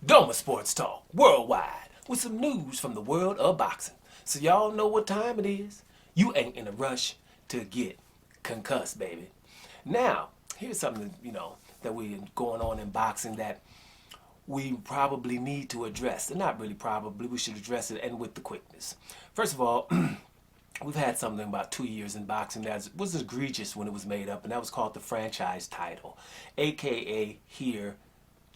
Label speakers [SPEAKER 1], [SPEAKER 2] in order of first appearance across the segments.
[SPEAKER 1] Doma Sports Talk worldwide with some news from the world of boxing. So y'all know what time it is. You ain't in a rush to get concussed, baby. Now, here's something that we going on in boxing that we probably need to address. And not really probably, we should address it and with the quickness. First of all, we've had something about 2 years in boxing that was egregious when it was made up, and that was called the franchise title, aka here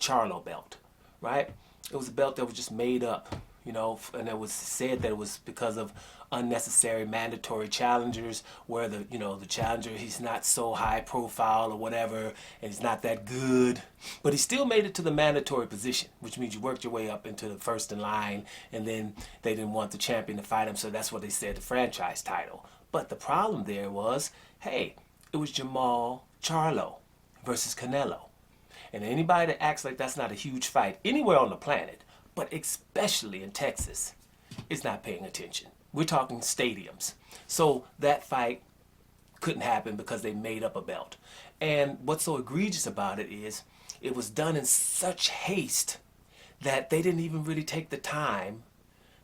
[SPEAKER 1] Charlo belt, right? It was a belt that was just made up, and it was said that it was because of unnecessary mandatory challengers, where the challenger, he's not so high profile or whatever, and he's not that good, but he still made it to the mandatory position, which means you worked your way up into the first in line, and then they didn't want the champion to fight him, so that's what they said, the franchise title. But the problem there was, hey, it was Jamal Charlo versus Canelo. And anybody that acts like that's not a huge fight anywhere on the planet, but especially in Texas, is not paying attention. We're talking stadiums. So that fight couldn't happen because they made up a belt. And what's so egregious about it is it was done in such haste that they didn't even really take the time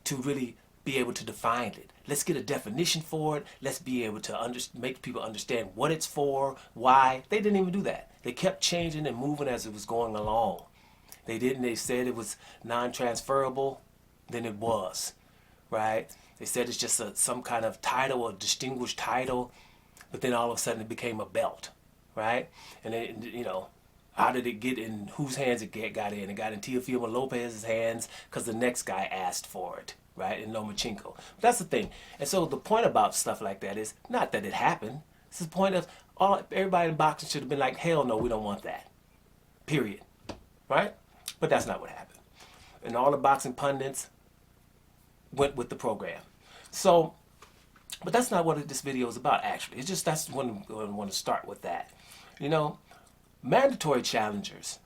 [SPEAKER 1] to really be able to define it. Let's get a definition for it. Let's be able to make people understand what it's for, why. They didn't even do that. They kept changing and moving as it was going along. They said it was non-transferable, then it was, right? They said it's just some kind of title, a distinguished title, but then all of a sudden it became a belt, right? And how did it get in whose hands it got in? It got in Teofimo Lopez's hands because the next guy asked for it, right? In Lomachenko. But that's the thing. And so the point about stuff like that is not that it happened. It's the point of everybody in boxing should have been like, hell no, we don't want that. Period. Right? But that's not what happened. And all the boxing pundits went with the program. So, but that's not what this video is about, actually. It's just that's when I want to start with that. Mandatory challengers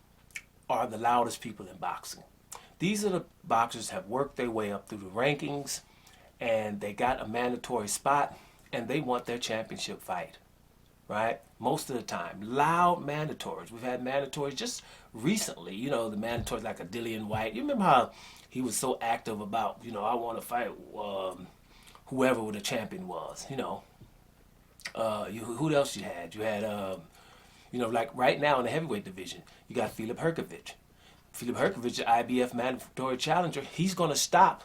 [SPEAKER 1] are the loudest people in boxing. These are the boxers that have worked their way up through the rankings, and they got a mandatory spot, and they want their championship fight, right? Most of the time. Loud mandatories. We've had mandatories just recently, the mandatories like a Dillian White. You remember how he was so active about, I want to fight whoever the champion was, who else you had? You had, like right now in the heavyweight division, you got Filip Hrgović. Filip Hrgović, the IBF mandatory challenger, he's going to stop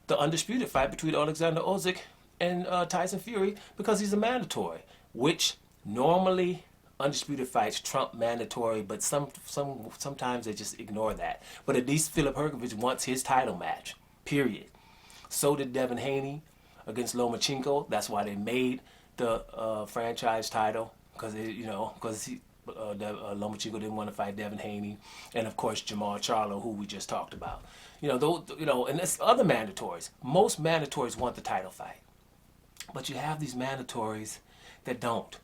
[SPEAKER 1] the undisputed fight between Alexander Usyk and Tyson Fury because he's a mandatory, which normally undisputed fights trump mandatory, but sometimes they just ignore that. But at least Filip Hrgović wants his title match, period. So did Devin Haney against Lomachenko. That's why they made the franchise title, because Lomachenko didn't want to fight Devin Haney, and of course Jamal Charlo, who we just talked about. And there's other mandatories. Most mandatories want the title fight, but you have these mandatories that don't,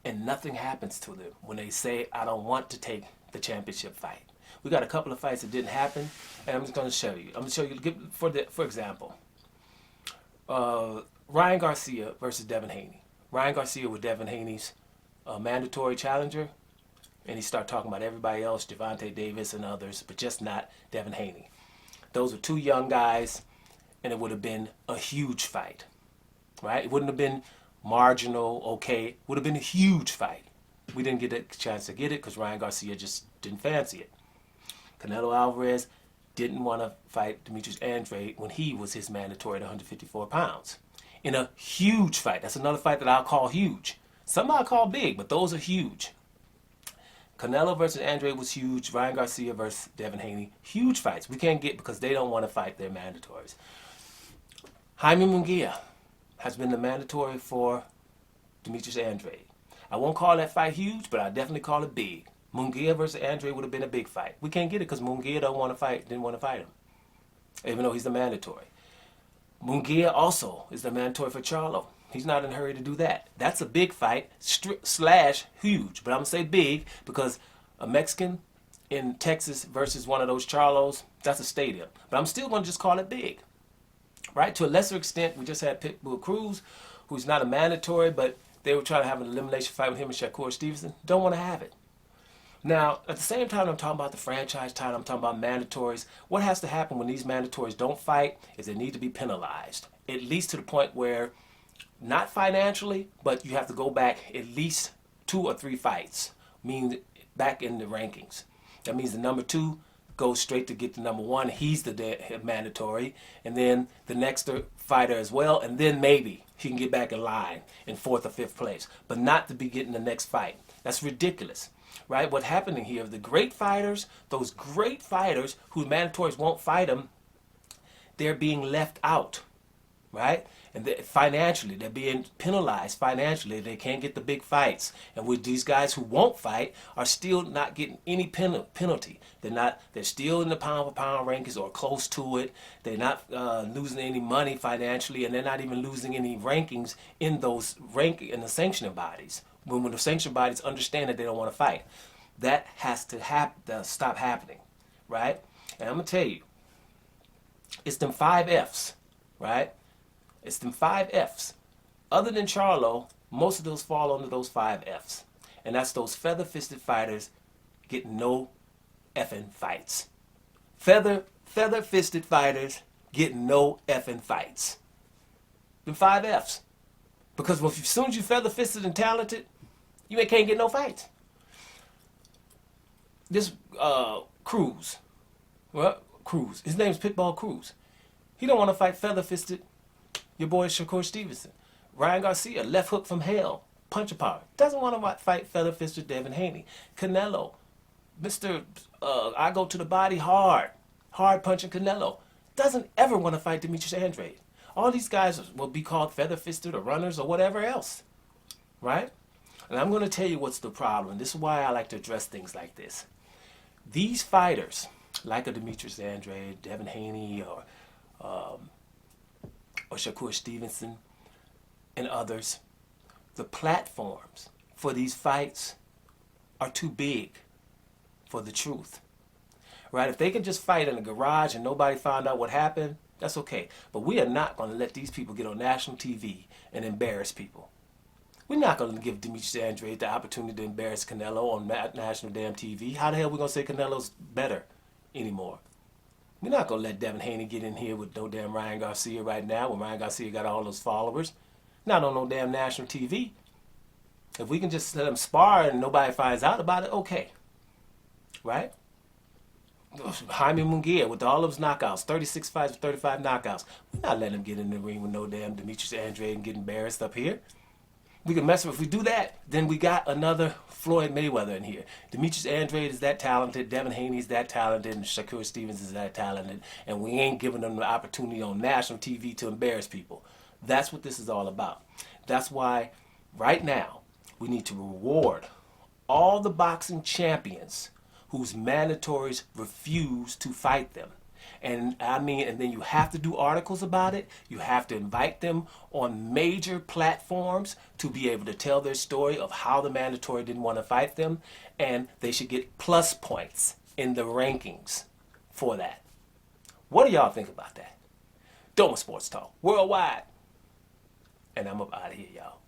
[SPEAKER 1] and nothing happens to them when they say, "I don't want to take the championship fight." We got a couple of fights that didn't happen, and I'm just going to show you. I'm going to show you, for example, Ryan Garcia versus Devin Haney. Ryan Garcia was Devin Haney's mandatory challenger, and he started talking about everybody else, Gervonta Davis and others, but just not Devin Haney. Those were two young guys, and it would have been a huge fight, right? It wouldn't have been marginal, okay. It would have been a huge fight. We didn't get a chance to get it because Ryan Garcia just didn't fancy it. Canelo Alvarez didn't want to fight Demetrius Andrade when he was his mandatory at 154 pounds. In a huge fight. That's another fight that I'll call huge. Some I'll call big, but those are huge. Canelo versus Andrade was huge. Ryan Garcia versus Devin Haney, huge fights. We can't get because they don't want to fight their mandatories. Jaime Munguia has been the mandatory for Demetrius Andrade. I won't call that fight huge, but I definitely call it big. Munguia versus Andrade would have been a big fight. We can't get it because Munguia didn't want to fight him, even though he's the mandatory. Munguia also is the mandatory for Charlo. He's not in a hurry to do that. That's a big fight / huge, but I'm going to say big because a Mexican in Texas versus one of those Charlos, that's a stadium. But I'm still going to just call it big, right? To a lesser extent, we just had Pitbull Cruz, who's not a mandatory, but they were trying to have an elimination fight with him and Shakur Stevenson. Don't want to have it. Now, at the same time I'm talking about the franchise title, I'm talking about mandatories. What has to happen when these mandatories don't fight is they need to be penalized, at least to the point where, not financially, but you have to go back at least 2 or 3 fights, meaning back in the rankings. That means the number 2 goes straight to get the number 1. He's the mandatory, and then the next fighter as well, and then maybe he can get back in line in 4th or 5th place, but not to be getting the next fight. That's ridiculous, right? What's happening here, the great fighters, those great fighters whose mandatories won't fight them, they're being left out, right? And financially, they're being penalized financially. They can't get the big fights. And with these guys who won't fight are still not getting any penalty. They're still in the pound for pound rankings or close to it. They're not losing any money financially, and they're not even losing any rankings in those in the sanctioning bodies. When the sanctioning bodies understand that they don't want to fight, that has to stop happening, right? And I'm gonna tell you, it's them 5 Fs, right? It's them 5 Fs. Other than Charlo, most of those fall under those 5 Fs. And that's those feather-fisted fighters getting no effing fights. Feather-fisted fighters getting no effing fights. Them 5 Fs. Because as soon as you feather-fisted and talented, you can't get no fights. This Cruz, his name's Pitbull Cruz. He don't want to fight feather-fisted your boy Shakur Stevenson. Ryan Garcia, left hook from hell, puncher power. Doesn't want to fight feather-fisted Devin Haney. Canelo, Mr. I go to the body hard punching Canelo. Doesn't ever want to fight Demetrius Andrade. All these guys will be called feather-fisted or runners or whatever else, right? And I'm going to tell you what's the problem. This is why I like to address things like this. These fighters, like a Demetrius Andrade, Devin Haney, or Shakur Stevenson, and others, the platforms for these fights are too big for the truth, right? If they can just fight in a garage and nobody found out what happened, that's okay. But we are not going to let these people get on national TV and embarrass people. We're not going to give Demetrius Andrade the opportunity to embarrass Canelo on national damn TV. How the hell are we going to say Canelo's better anymore? We're not going to let Devin Haney get in here with no damn Ryan Garcia right now when Ryan Garcia got all those followers. Not on no damn national TV. If we can just let them spar and nobody finds out about it, okay. Right? Jaime Munguia with all of his knockouts, 36 fights with 35 knockouts. We're not letting him get in the ring with no damn Demetrius Andrade and get embarrassed up here. We can mess with, if we do that, then we got another Floyd Mayweather in here. Demetrius Andrade is that talented, Devin Haney is that talented, and Shakur Stevens is that talented, and we ain't giving them the opportunity on national TV to embarrass people. That's what this is all about. That's why right now we need to reward all the boxing champions whose mandatories refuse to fight them. And then you have to do articles about it. You have to invite them on major platforms to be able to tell their story of how the mandatory didn't want to fight them. And they should get plus points in the rankings for that. What do y'all think about that? Doma Sports Talk Worldwide. And I'm up out of here, y'all.